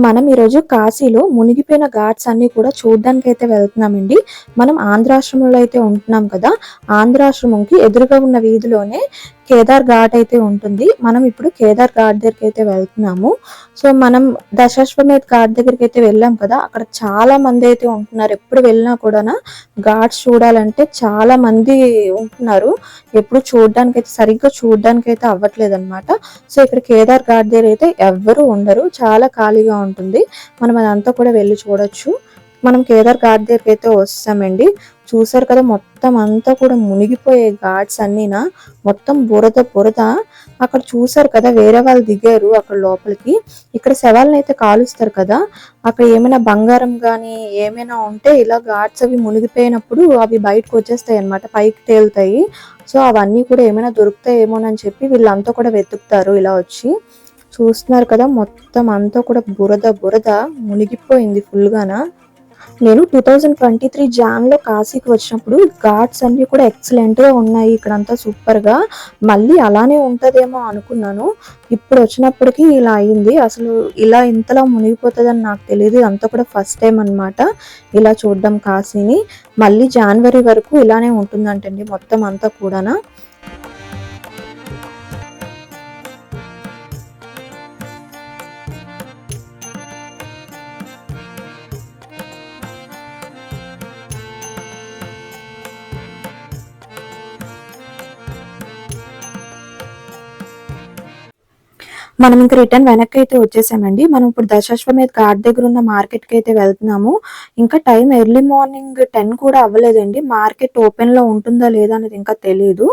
మనం ఈరోజు కాశీలో మునిగిపోయిన ఘాట్స్ అన్ని కూడా చూడడానికి అయితే వెళ్తున్నామండి. మనం ఆంధ్రాశ్రమంలో అయితే ఉంటున్నాం కదా. ఆంధ్రాశ్రమంకి ఎదురుగా ఉన్న వీధిలోనే కేదార్ ఘాట్ అయితే ఉంటుంది. మనం ఇప్పుడు కేదార్ ఘాట్ దగ్గరికి అయితే వెళ్తున్నాము. సో మనం దశాశ్వమేధ్ ఘాట్ దగ్గరికి అయితే వెళ్ళాం కదా, అక్కడ చాలా మంది అయితే ఉంటున్నారు. ఎప్పుడు వెళ్ళినా కూడా ఘాట్స్ చూడాలంటే చాలా మంది ఉంటున్నారు. ఎప్పుడు చూడడానికి అయితే సరిగ్గా చూడడానికి అయితే అవ్వట్లేదు అనమాట. సో ఇక్కడ కేదార్ ఘాట్ దగ్గర అయితే ఎవ్వరూ ఉండరు, చాలా ఖాళీగా ఉంటుంది. మనం అదంతా కూడా వెళ్ళి చూడొచ్చు. మనం కేదార్ ఘాట్ దగ్గరికి అయితే వస్తామండి. చూసారు కదా, మొత్తం అంతా కూడా మునిగిపోయే ఘాట్స్ అన్నీనా, మొత్తం బురద బురద. అక్కడ చూసారు కదా, వేరే వాళ్ళు దిగారు అక్కడ లోపలికి. ఇక్కడ శవాలను అయితే కాలుస్తారు కదా, అక్కడ ఏమైనా బంగారం కానీ ఏమైనా ఉంటే ఇలా ఘాట్స్ అవి మునిగిపోయినప్పుడు అవి బయటకు వచ్చేస్తాయి అన్నమాట, పైకి తేలుతాయి. సో అవన్నీ కూడా ఏమైనా దొరుకుతాయేమోనని చెప్పి వీళ్ళంతా కూడా వెతుకుతారు ఇలా వచ్చి. చూస్తున్నారు కదా, మొత్తం అంతా కూడా బురద బురద మునిగిపోయింది ఫుల్గాన. నేను 2023 జాన్లో కాశీకి వచ్చినప్పుడు ఘాట్స్ అన్ని కూడా ఎక్సలెంట్గా ఉన్నాయి, ఇక్కడంతా సూపర్గా. మళ్ళీ అలానే ఉంటుందేమో అనుకున్నాను. ఇప్పుడు వచ్చినప్పటికీ ఇలా అయింది. అసలు ఇలా ఇంతలా మునిగిపోతుందని నాకు తెలియదు. అంతా కూడా ఫస్ట్ టైం అనమాట ఇలా చూడడం కాశీని. మళ్ళీ జనవరి వరకు ఇలానే ఉంటుందంటండి మొత్తం అంతా కూడా. మనం ఇంకా రిటర్న్ వెనక్కి అయితే వచ్చేసామండి. మనం ఇప్పుడు దశాశ్వమేధ్ ఘాట్ దగ్గర ఉన్న మార్కెట్కి అయితే వెళ్తున్నాము. ఇంకా టైం ఎర్లీ మార్నింగ్ 10 కూడా అవ్వలేదండి. మార్కెట్ ఓపెన్లో ఉంటుందా లేదా అనేది ఇంకా తెలియదు.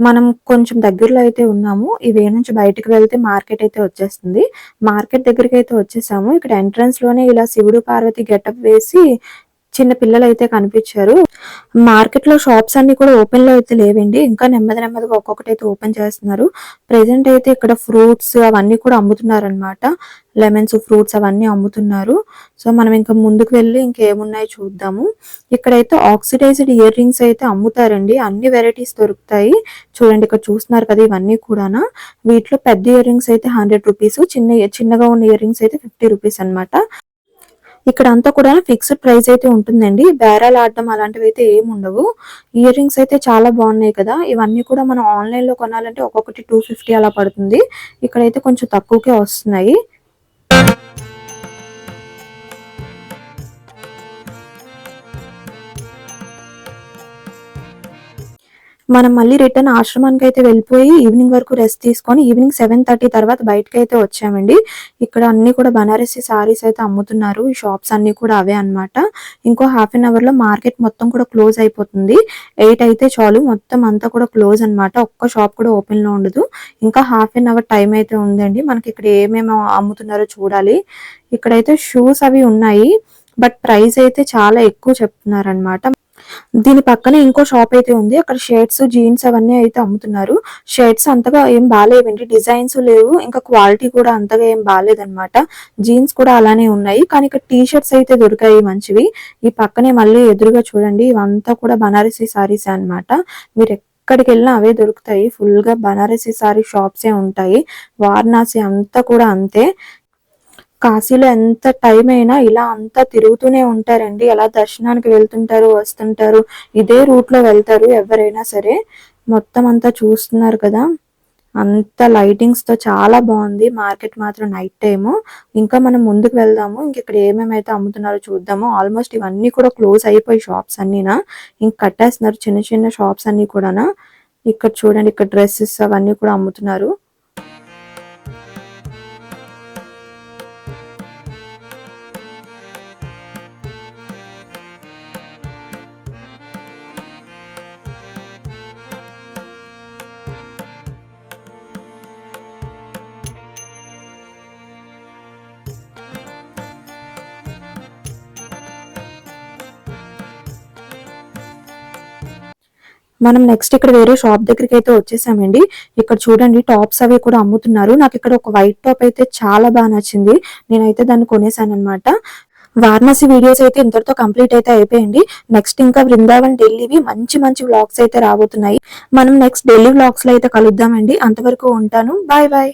మనం కొంచెం దగ్గరలో అయితే ఉన్నాము. ఈ వే నుంచి బయటకు వెళ్తే మార్కెట్ అయితే వచ్చేస్తుంది. మార్కెట్ దగ్గరికి అయితే వచ్చేసాము. ఇక్కడ ఎంట్రన్స్ లోనే ఇలా శివుడు పార్వతి గెటప్ వేసి చిన్న పిల్లలు అయితే కనిపించారు. మార్కెట్ లో షాప్స్ అన్ని కూడా ఓపెన్ లో అయితే లేవండి, ఇంకా నెమ్మదిగా ఒక్కొక్కటి అయితే ఓపెన్ చేస్తున్నారు. ప్రెసెంట్ అయితే ఇక్కడ ఫ్రూట్స్ అవన్నీ కూడా అమ్ముతున్నారు అనమాట. లెమన్స్, ఫ్రూట్స్ అవన్నీ అమ్ముతున్నారు. సో మనం ఇంకా ముందుకు వెళ్ళి ఇంకేమున్నాయో చూద్దాము. ఇక్కడైతే ఆక్సిడైజ్డ్ ఇయర్ రింగ్స్ అయితే అమ్ముతారండి, అన్ని వెరైటీస్ దొరుకుతాయి. చూడండి ఇక్కడ చూస్తున్నారు కదా, ఇవన్నీ కూడా. వీటిలో పెద్ద ఇయర్ రింగ్స్ అయితే 100 రూపీస్, చిన్నగా ఉన్న ఇయర్ రింగ్స్ అయితే 50 రూపీస్ అనమాట. ఇక్కడ అంతా కూడా ఫిక్స్డ్ ప్రైస్ అయితే ఉంటుందండి, బేరాలు ఆడడం అలాంటివి అయితే ఏమి ఉండవు. ఇయర్ రింగ్స్ అయితే చాలా బాగున్నాయి కదా. ఇవన్నీ కూడా మనం ఆన్లైన్ లో కొనాలంటే ఒక్కొక్కటి 250 అలా పడుతుంది. ఇక్కడైతే కొంచెం తక్కువకే వస్తున్నాయి. మనం మళ్ళీ రిటర్న్ ఆశ్రమానికి అయితే వెళ్ళిపోయి ఈవినింగ్ వరకు రెస్ట్ తీసుకొని ఈవినింగ్ 7:30 తర్వాత బయటకి అయితే వచ్చామండి. ఇక్కడ అన్ని కూడా బనారసి సారీస్ అయితే అమ్ముతున్నారు. ఈ షాప్స్ అన్ని కూడా అవే అనమాట. ఇంకో హాఫ్ అన్ అవర్ లో మార్కెట్ మొత్తం కూడా క్లోజ్ అయిపోతుంది. 8 అయితే చాలు, మొత్తం అంతా కూడా క్లోజ్ అనమాట. ఒక్క షాప్ కూడా ఓపెన్ లో ఉండదు. ఇంకా హాఫ్ అన్ అవర్ టైం అయితే ఉందండి. మనకి ఇక్కడ ఏమేమి అమ్ముతున్నారో చూడాలి. ఇక్కడైతే షూస్ అవి ఉన్నాయి, బట్ ప్రైస్ అయితే చాలా ఎక్కువ చెప్తున్నారు అనమాట. దీని పక్కనే ఇంకో షాప్ అయితే ఉంది, అక్కడ షర్ట్స్, జీన్స్ అవన్నీ అయితే అమ్ముతున్నారు. షర్ట్స్ అంతగా ఏం బాగాలేవండి, డిజైన్స్ లేవు, ఇంకా క్వాలిటీ కూడా అంతగా ఏం బాగాలేదన్నమాట. జీన్స్ కూడా అలానే ఉన్నాయి, కానీ ఇక్కడ టీ షర్ట్స్ అయితే దొరికాయి మంచివి. ఈ పక్కనే మళ్ళీ ఎదురుగా చూడండి, ఇవంతా కూడా బనారసి సారీస్ అన్నమాట. మీరు ఎక్కడికి వెళ్ళినా అవే దొరుకుతాయి. ఫుల్ గా బనారసి సారీ షాప్సే ఉంటాయి. వారణాసి అంతా కూడా అంతే. కాశీలో ఎంత టైం అయినా ఇలా అంతా తిరుగుతూనే ఉంటారండి. అలా దర్శనానికి వెళ్తుంటారు, వస్తుంటారు, ఇదే రూట్ లో వెళ్తారు ఎవరైనా సరే. మొత్తం అంతా చూస్తున్నారు కదా, అంత లైటింగ్స్ తో చాలా బాగుంది మార్కెట్ మాత్రం నైట్ టైము. ఇంకా మనం ముందుకు వెళ్దాము, ఇంక ఇక్కడ ఏమేమైతే అమ్ముతున్నారో చూద్దాము. ఆల్మోస్ట్ ఇవన్నీ కూడా క్లోజ్ అయిపోయి షాప్స్ అన్నీనా, ఇంక కట్టేస్తున్నారు చిన్న చిన్న షాప్స్ అన్ని కూడానా. ఇక్కడ చూడండి, ఇక్కడ డ్రెస్సెస్ అవన్నీ కూడా అమ్ముతున్నారు. మనం నెక్స్ట్ ఇక్కడ వేరే షాప్ దగ్గరికి అయితే వచ్చేసామండి. ఇక్కడ చూడండి టాప్స్ అవి కూడా అమ్ముతున్నారు. నాకు ఇక్కడ ఒక వైట్ టాప్ అయితే చాలా బాగా నచ్చింది, నేనైతే దాన్ని కొనేసాను అనమాట. వారణాసి వీడియోస్ అయితే ఇంతటితో కంప్లీట్ అయితే అయిపోయింది. నెక్స్ట్ ఇంకా బృందావన్ ఢిల్లీవి మంచి మంచి వ్లాగ్స్ అయితే రాబోతున్నాయి. మనం నెక్స్ట్ ఢిల్లీ వ్లాగ్స్ లో అయితే కలుద్దామండి. అంతవరకు ఉంటాను, బాయ్ బాయ్.